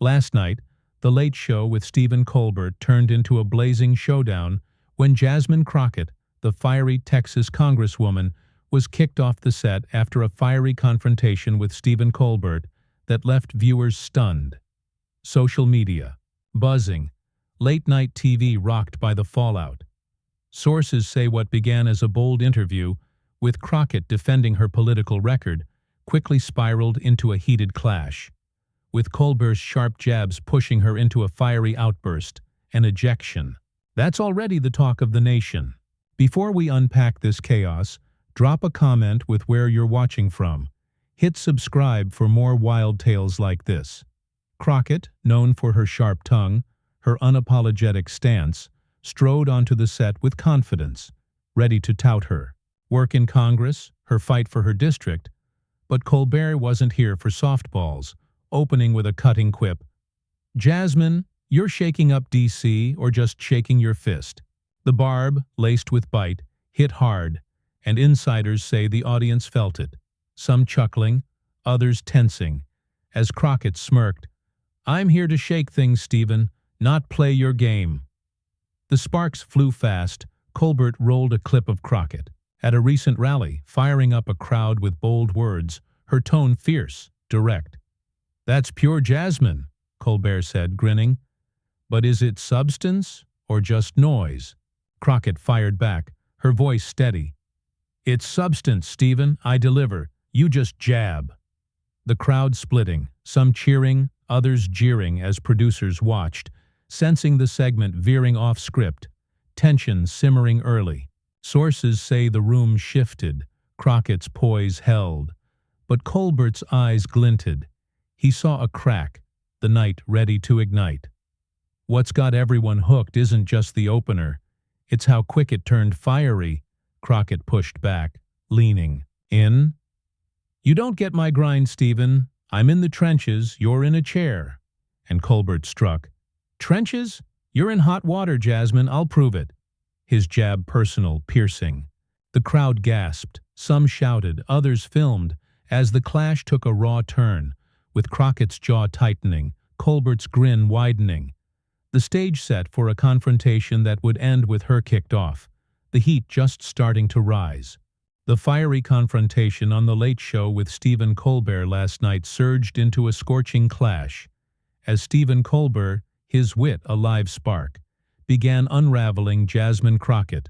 Last night, The Late Show with Stephen Colbert turned into a blazing showdown when Jasmine Crockett, the fiery Texas congresswoman, was kicked off the set after a fiery confrontation with Stephen Colbert that left viewers stunned. Social media, buzzing, late-night TV rocked by the fallout. Sources say what began as a bold interview, with Crockett defending her political record, quickly spiraled into a heated clash, with Colbert's sharp jabs pushing her into a fiery outburst, an ejection. That's already the talk of the nation. Before we unpack this chaos, drop a comment with where you're watching from. Hit subscribe for more wild tales like this. Crockett, known for her sharp tongue, her unapologetic stance, strode onto the set with confidence, ready to tout her work in Congress, her fight for her district. But Colbert wasn't here for softballs, opening with a cutting quip. "Jasmine, you're shaking up DC or just shaking your fist?" The barb, laced with bite, hit hard, and insiders say the audience felt it, some chuckling, others tensing, as Crockett smirked. "I'm here to shake things, Stephen, not play your game." The sparks flew fast. Colbert rolled a clip of Crockett at a recent rally, firing up a crowd with bold words, her tone fierce, direct. "That's pure Jasmine," Colbert said, grinning. "But is it substance or just noise?" Crockett fired back, her voice steady. "It's substance, Stephen. I deliver. You just jab." The crowd splitting, some cheering, others jeering as producers watched, sensing the segment veering off script, tension simmering early. Sources say the room shifted, Crockett's poise held, but Colbert's eyes glinted. He saw a crack, the night ready to ignite. What's got everyone hooked isn't just the opener, it's how quick it turned fiery. Crockett pushed back, leaning in. "You don't get my grind, Stephen. I'm in the trenches, you're in a chair." And Colbert struck. "Trenches? You're in hot water, Jasmine, I'll prove it." His jab personal, piercing. The crowd gasped, some shouted, others filmed, as the clash took a raw turn, with Crockett's jaw tightening, Colbert's grin widening. The stage set for a confrontation that would end with her kicked off, the heat just starting to rise. The fiery confrontation on The Late Show with Stephen Colbert last night surged into a scorching clash, as Stephen Colbert, his wit a live spark, began unraveling Jasmine Crockett,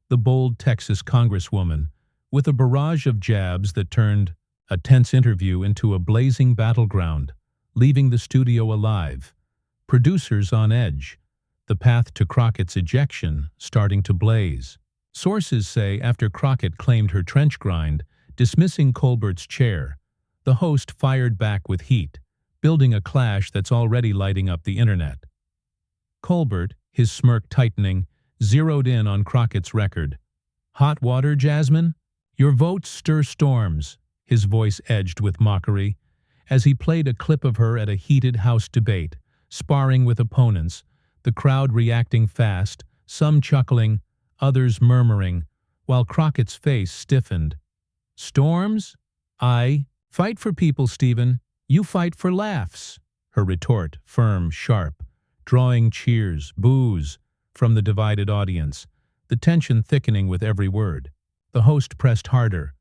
the bold Texas congresswoman, with a barrage of jabs that turned a tense interview into a blazing battleground, leaving the studio alive, producers on edge, the path to Crockett's ejection starting to blaze. Sources say after Crockett claimed her trench grind, dismissing Colbert's chair, the host fired back with heat, building a clash that's already lighting up the internet. Colbert, his smirk tightening, zeroed in on Crockett's record. "Hot water, Jasmine? Your votes stir storms," his voice edged with mockery, as he played a clip of her at a heated House debate, sparring with opponents, the crowd reacting fast, some chuckling, others murmuring, while Crockett's face stiffened. "Storms? I fight for people, Stephen. You fight for laughs." Her retort, firm, sharp, drawing cheers, boos, from the divided audience, the tension thickening with every word. The host pressed harder.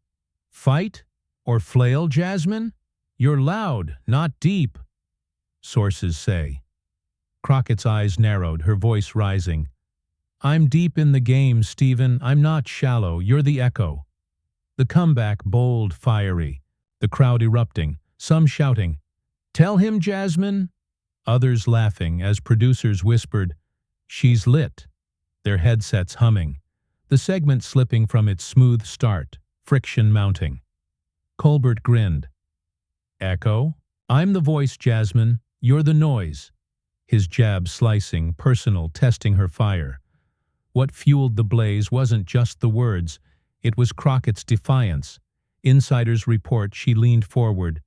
"Fight or flail, Jasmine? You're loud, not deep," sources say. Crockett's eyes narrowed, her voice rising. "I'm deep in the game, Stephen. I'm not shallow. You're the echo." The comeback bold, fiery, the crowd erupting, some shouting, "Tell him, Jasmine!" Others laughing as producers whispered, "She's lit," their headsets humming, the segment slipping from its smooth start, friction mounting. Colbert grinned. "Echo? I'm the voice, Jasmine. You're the noise." His jab slicing, personal, testing her fire. What fueled the blaze wasn't just the words, it was Crockett's defiance. Insiders report she leaned forward.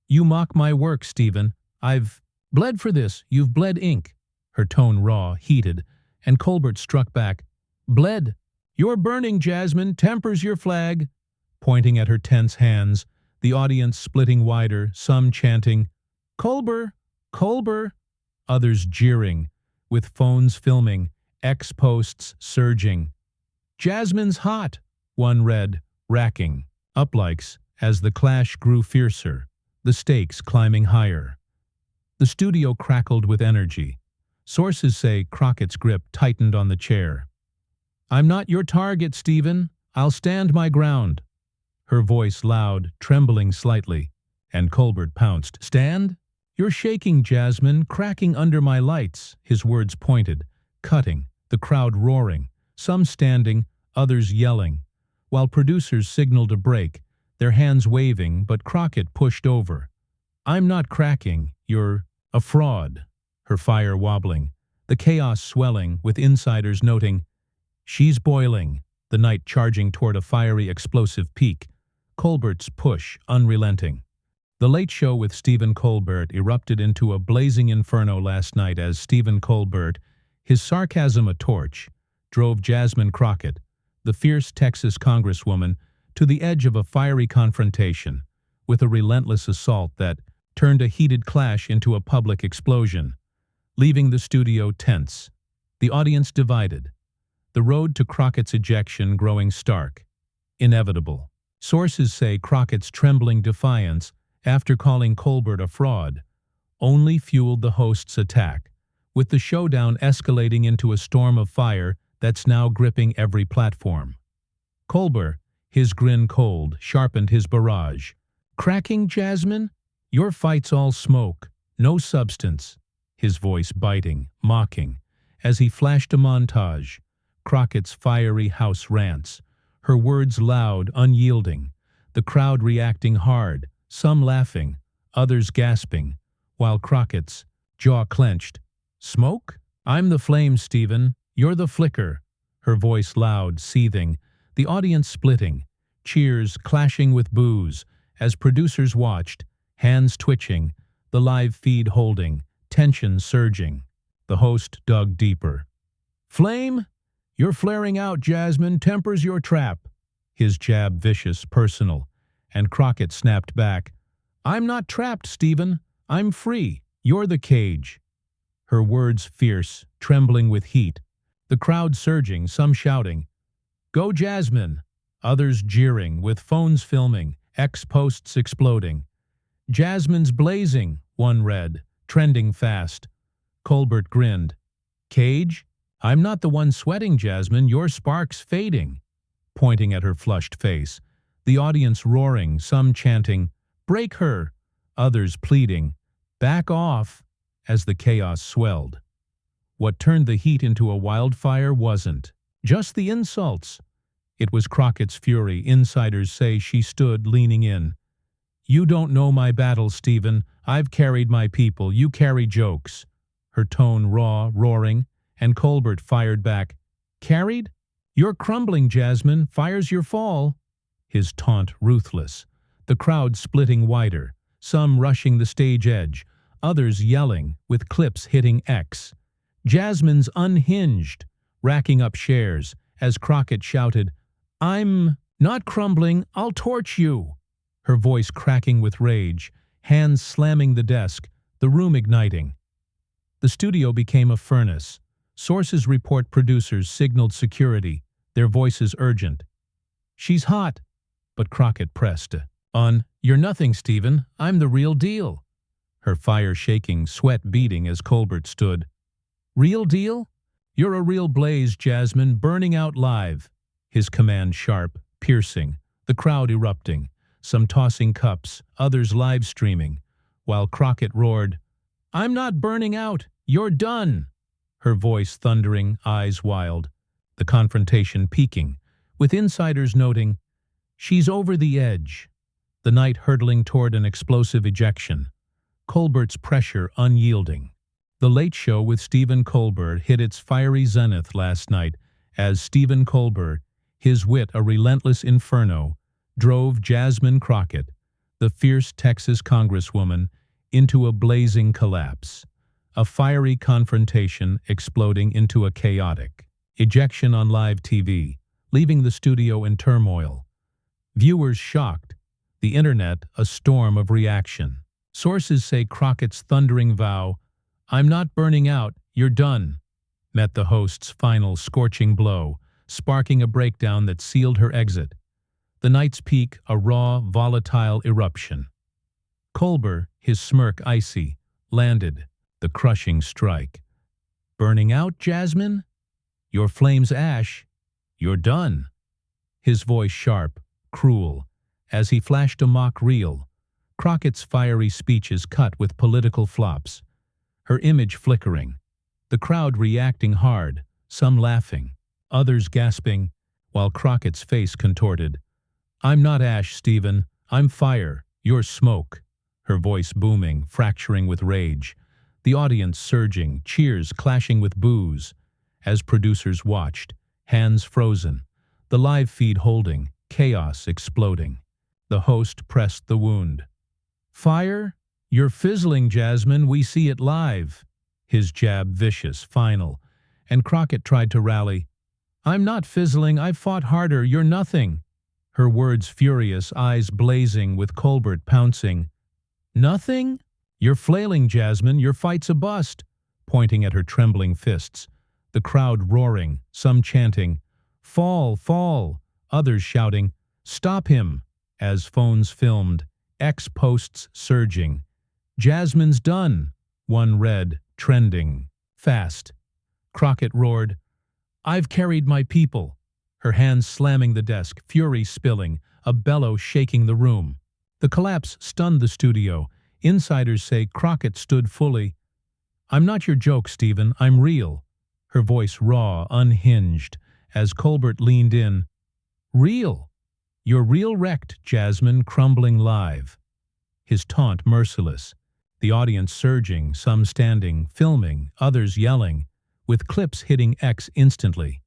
"You mock my work, Stephen. I've bled for this. You've bled ink." Her tone raw, heated, and Colbert struck back. "Bled. You're burning, Jasmine. Tempers your flag." Pointing at her tense hands, the audience splitting wider, some chanting, "Colbert! Colbert! Others jeering, with phones filming, X posts surging. Jasmine's hot, one read, racking up likes as the clash grew fiercer, the stakes climbing higher. The studio crackled with energy. Sources say Crockett's grip tightened on the chair. "I'm not your target, Stephen. I'll stand my ground." Her voice loud, trembling slightly, and Colbert pounced. "Stand? You're shaking, Jasmine, cracking under my lights." His words pointed, cutting, the crowd roaring, some standing, others yelling, while producers signaled a break, their hands waving, but Crockett pushed over. "I'm not cracking. You're a fraud." Her fire wobbling, the chaos swelling, with insiders noting, "She's boiling," the night charging toward a fiery explosive peak, Colbert's push unrelenting. The Late Show with Stephen Colbert erupted into a blazing inferno last night as Stephen Colbert, his sarcasm a torch, drove Jasmine Crockett, the fierce Texas congresswoman, to the edge of a fiery confrontation, with a relentless assault that turned a heated clash into a public explosion, leaving the studio tense, the audience divided, the road to Crockett's ejection growing stark, inevitable. Sources say Crockett's trembling defiance after calling Colbert a fraud only fueled the host's attack, with the showdown escalating into a storm of fire that's now gripping every platform. Colbert, his grin cold, sharpened his barrage. "Cracking, Jasmine? Your fight's all smoke, no substance." His voice biting, mocking, as he flashed a montage, Crockett's fiery house rants, her words loud, unyielding, the crowd reacting hard, some laughing, others gasping, while Crockett's jaw clenched. "Smoke? I'm the flame, Stephen. You're the flicker." Her voice loud, seething, the audience splitting, cheers clashing with boos, as producers watched, hands twitching, the live feed holding, tension surging. The host dug deeper. "Flame? You're flaring out, Jasmine. Tempers your trap." His jab vicious, personal, and Crockett snapped back. "I'm not trapped, Stephen. I'm free. You're the cage." Her words fierce, trembling with heat, the crowd surging, some shouting, "Go Jasmine!" Others jeering, with phones filming, X posts exploding. "Jasmine's blazing," one read, trending fast. Colbert grinned. "Cage? I'm not the one sweating, Jasmine. Your spark's fading." Pointing at her flushed face, the audience roaring, some chanting, "Break her!" Others pleading, "Back off!" as the chaos swelled. What turned the heat into a wildfire wasn't just the insults. It was Crockett's fury. Insiders say she stood leaning in. "You don't know my battle, Stephen. I've carried my people. You carry jokes." Her tone raw, roaring, and Colbert fired back. "Carried? You're crumbling, Jasmine. Fire's your fall." His taunt ruthless, the crowd splitting wider, some rushing the stage edge, others yelling, with clips hitting X. Jasmine's unhinged, racking up shares, as Crockett shouted, "I'm not crumbling, I'll torch you." Her voice cracking with rage, hands slamming the desk, the room igniting. The studio became a furnace. Sources report producers signaled security, their voices urgent. "She's hot." But Crockett pressed on, "You're nothing, Stephen. I'm the real deal." Her fire shaking, sweat beading as Colbert stood. "Real deal? You're a real blaze, Jasmine, burning out live." His command sharp, piercing, the crowd erupting, some tossing cups, others live streaming, while Crockett roared, "I'm not burning out. You're done." Her voice thundering, eyes wild, the confrontation peaking, with insiders noting, "She's over the edge." The night hurtling toward an explosive ejection, Colbert's pressure unyielding. The Late Show with Stephen Colbert hit its fiery zenith last night as Stephen Colbert, his wit a relentless inferno, drove Jasmine Crockett, the fierce Texas congresswoman, into a blazing collapse, a fiery confrontation exploding into a chaotic ejection on live TV, leaving the studio in turmoil. Viewers shocked, the internet a storm of reaction. Sources say Crockett's thundering vow, "I'm not burning out, you're done," met the host's final scorching blow, sparking a breakdown that sealed her exit. The night's peak, a raw, volatile eruption. Colbert, his smirk icy, landed, the crushing strike. "Burning out, Jasmine? Your flame's ash. You're done." His voice sharp, cruel, as he flashed a mock reel. Crockett's fiery speeches cut with political flops. Her image flickering. The crowd reacting hard, some laughing, others gasping, while Crockett's face contorted. "I'm not ash, Stephen. I'm fire. You're smoke." Her voice booming, fracturing with rage. The audience surging, cheers clashing with boos. As producers watched, hands frozen, the live feed holding, chaos exploding. The host pressed the wound. "Fire? You're fizzling, Jasmine. We see it live." His jab vicious, final, and Crockett tried to rally. "I'm not fizzling. I've fought harder. You're nothing." Her words furious, eyes blazing with Colbert pouncing. "Nothing? You're flailing, Jasmine. Your fight's a bust," pointing at her trembling fists. The crowd roaring, some chanting, "Fall, fall," others shouting, "Stop him," as phones filmed, X-posts surging. "Jasmine's done," one read, trending, fast. Crockett roared, "I've carried my people," her hands slamming the desk, fury spilling, a bellow shaking the room. The collapse stunned the studio. Insiders say Crockett stood fully. "I'm not your joke, Stephen. I'm real." Her voice raw, unhinged, as Colbert leaned in. "Real? You're real wrecked, Jasmine, crumbling live." His taunt merciless. The audience surging, some standing, filming, others yelling, with clips hitting X instantly.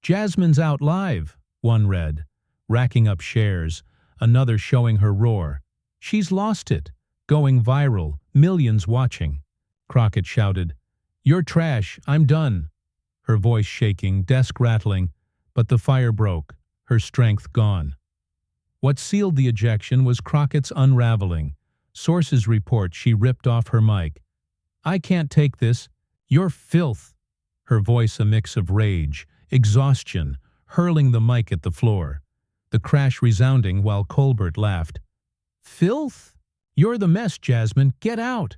"Jasmine's out live," one read, racking up shares, another showing her roar. "She's lost it," going viral, millions watching. Crockett shouted, "You're trash, I'm done." Her voice shaking, desk rattling, but the fire broke, her strength gone. What sealed the ejection was Crockett's unraveling. Sources report she ripped off her mic. "I can't take this. You're filth." Her voice a mix of rage, exhaustion, hurling the mic at the floor. The crash resounding while Colbert laughed. "Filth? You're the mess, Jasmine. Get out."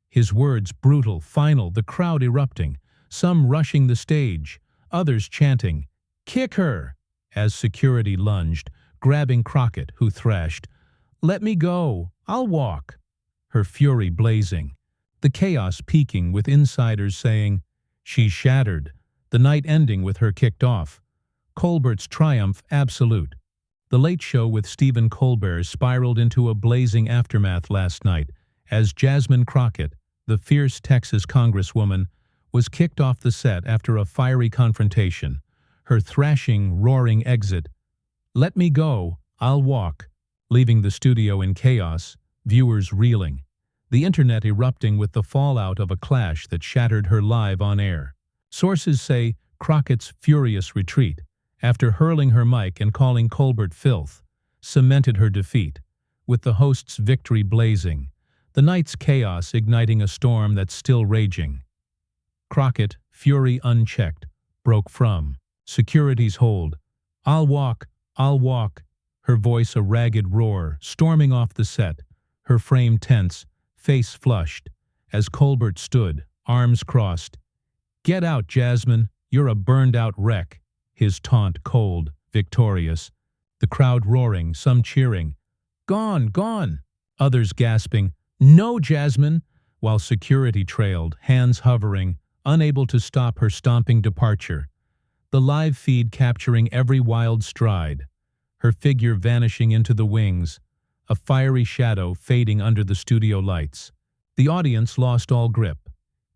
His words brutal, final, the crowd erupting, some rushing the stage, others chanting, "Kick her," as security lunged, grabbing Crockett, who thrashed, "Let me go. I'll walk." Her fury blazing, the chaos peaking with insiders saying, "She's shattered," the night ending with her kicked off. Colbert's triumph absolute. The Late Show with Stephen Colbert spiraled into a blazing aftermath last night as Jasmine Crockett, the fierce Texas congresswoman, was kicked off the set after a fiery confrontation. Her thrashing, roaring exit, "Let me go, I'll walk," leaving the studio in chaos, viewers reeling. The internet erupting with the fallout of a clash that shattered her live on air. Sources say Crockett's furious retreat, after hurling her mic and calling Colbert filth, cemented her defeat, with the host's victory blazing, the night's chaos igniting a storm that's still raging. Crockett, fury unchecked, broke from security's hold. "I'll walk, I'll walk," her voice a ragged roar, storming off the set, her frame tense, face flushed, as Colbert stood, arms crossed. "Get out, Jasmine, you're a burned-out wreck," his taunt cold, victorious. The crowd roaring, some cheering, "Gone, gone," others gasping, "No, Jasmine," while security trailed, hands hovering, unable to stop her stomping departure. The live feed capturing every wild stride, her figure vanishing into the wings, a fiery shadow fading under the studio lights. The audience lost all grip.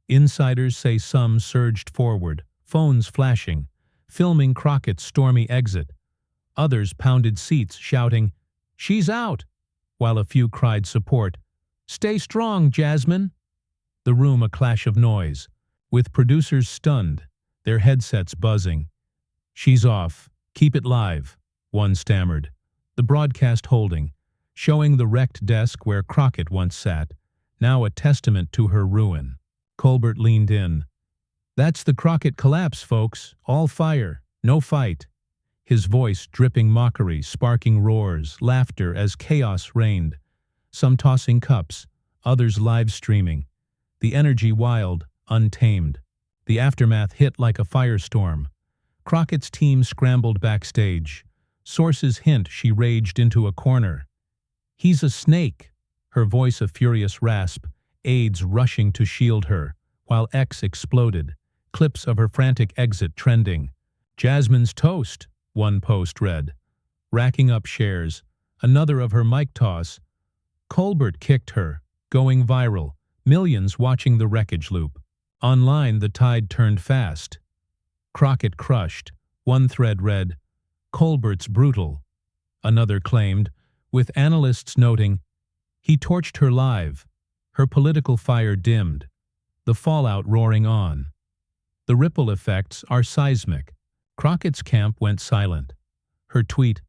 Insiders say some surged forward, phones flashing, filming Crockett's stormy exit. Others pounded seats, shouting, "She's out," while a few cried support, "Stay strong, Jasmine." The room a clash of noise, with producers stunned, their headsets buzzing. "She's off. Keep it live," one stammered, the broadcast holding, showing the wrecked desk where Crockett once sat, now a testament to her ruin. Colbert leaned in. "That's the Crockett collapse, folks. All fire, no fight." His voice dripping mockery, sparking roars, laughter as chaos reigned. Some tossing cups, others live streaming. The energy wild, untamed. The aftermath hit like a firestorm. Crockett's team scrambled backstage. Sources hint she raged into a corner. "He's a snake," her voice a furious rasp, aides rushing to shield her, while X exploded, clips of her frantic exit trending. "Jasmine's toast," one post read. Racking up shares, another of her mic toss. "Colbert kicked her," going viral, millions watching the wreckage loop. Online the tide turned fast. Crockett crushed. One thread read, "Colbert's brutal." Another claimed, with analysts noting, "He torched her live." Her political fire dimmed, the fallout roaring on. The ripple effects are seismic. Crockett's camp went silent. Her tweet,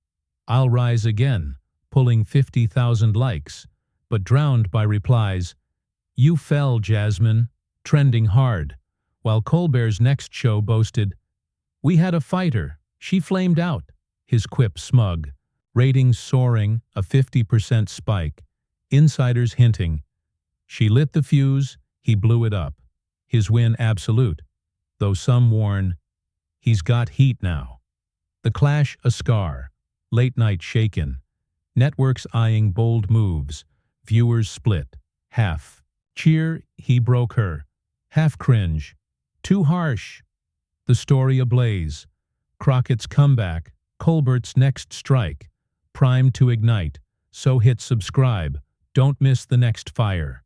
"I'll rise again," pulling 50,000 likes, but drowned by replies, "You fell, Jasmine," trending hard, while Colbert's next show boasted, "We had a fighter, she flamed out," his quip smug. Ratings soaring, a 50% spike. Insiders hinting, "She lit the fuse, he blew it up." His win absolute, though some warn, "He's got heat now." The clash a scar, late night shaken. Networks eyeing bold moves, viewers split, half. Cheer, he broke her. Half cringe. Too harsh. The story ablaze. Crockett's comeback, Colbert's next strike. Primed to ignite. So hit subscribe. Don't miss the next fire.